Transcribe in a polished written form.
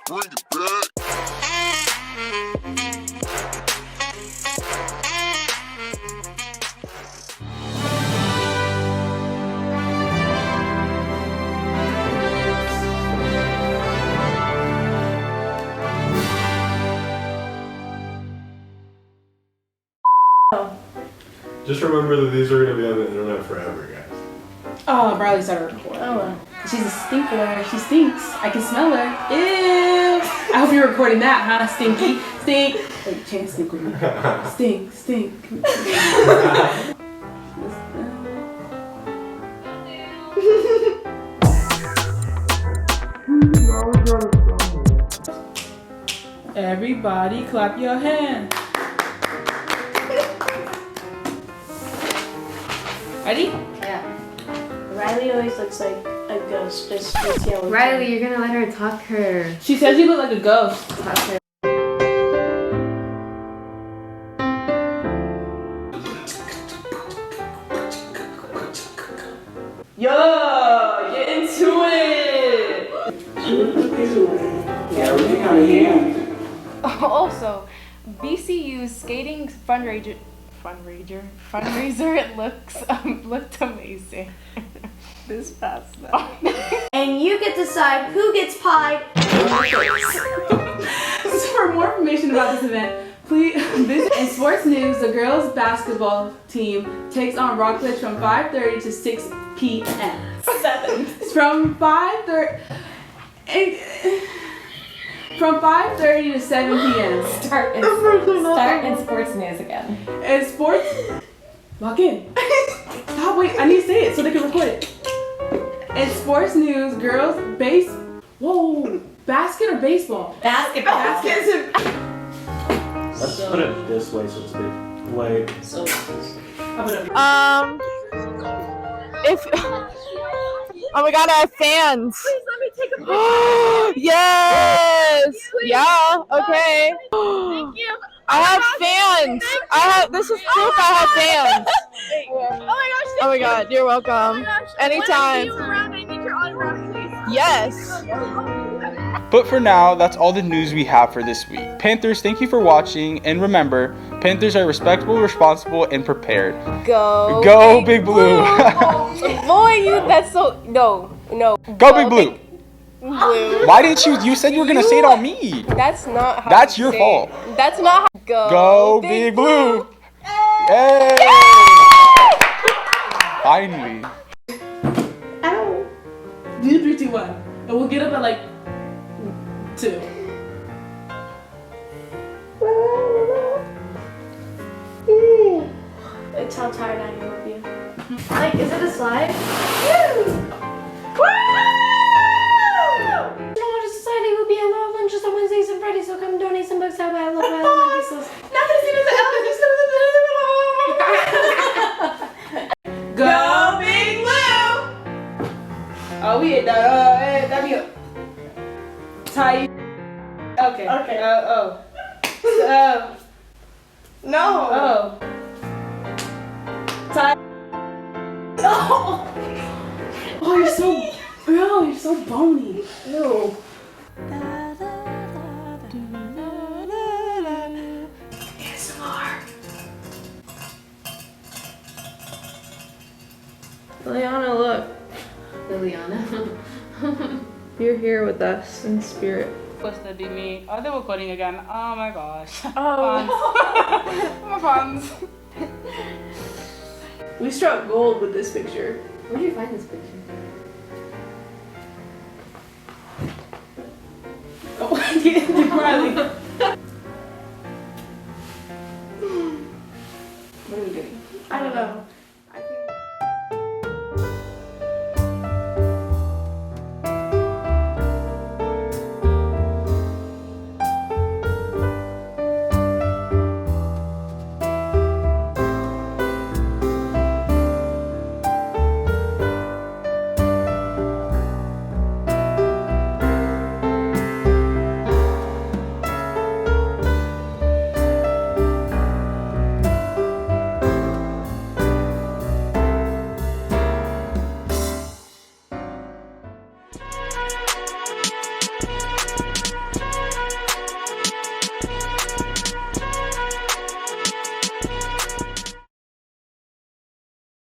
Bring it back. Just remember that these are going to be on the internet forever, guys. Oh, Bradley started recording. Oh, she's a stinker. She stinks. I can smell her. Ew. I hope you're recording that, huh? Stinky. Stink. Wait, can't stink with me. Stink. Stink. Everybody clap your hands. Ready? Yeah. Riley always looks like a ghost. Just yellow. Riley, you're gonna let her talk her. She says you look like a ghost. Talk her. Yo, get into it. Yeah, we got a hand. Also, BCU's skating fundraiser looked amazing this past night. And you get to decide who gets pied. For more information about this event, please visit. In sports news, the girls basketball team takes on Rockledge from 5:30 to 6 p.m. 7. From 5:30 to 7 p.m. Start in sports news again. And sports, lock in. Stop, wait, I need to say it so they can record it. In sports news, girls basket or baseball? Basketball. Baskets and Let's put it this way so it's a bit way. Oh my god, I have fans. Please let me take a picture. Yes. Yeah. Okay. Thank you. I have fans. This is proof I have fans. Oh my god, you're welcome. Anytime. Yes. But for now, that's all the news we have for this week. Panthers, thank you for watching, and remember, Panthers are respectable, responsible, and prepared. Go Big Blue! Boy, that's so no. Go Big Blue! Blue. Why didn't you said you were gonna say it on me. That's not how. That's your fault. That's not how. Go Big Blue! Yay! Finally. ow. Do 3, 2, 1, and we'll get up at like 2. It's how tired I am of you. Like, is it a slide? Society will be at law lunches on Wednesdays and Fridays, so come donate some books out by Love Go Big Blue! Oh, we hit that. That'd be tight. Okay. Okay. No. Oh. Tight. Oh, you're so bony. Ew. Liliana, look. Liliana. You're here with us in spirit. Supposed to be me. Oh, they're recording again. Oh my gosh. Oh. My fans. We struck gold with this picture. Where'd you find this picture? Oh, Riley. What are we doing? I don't know.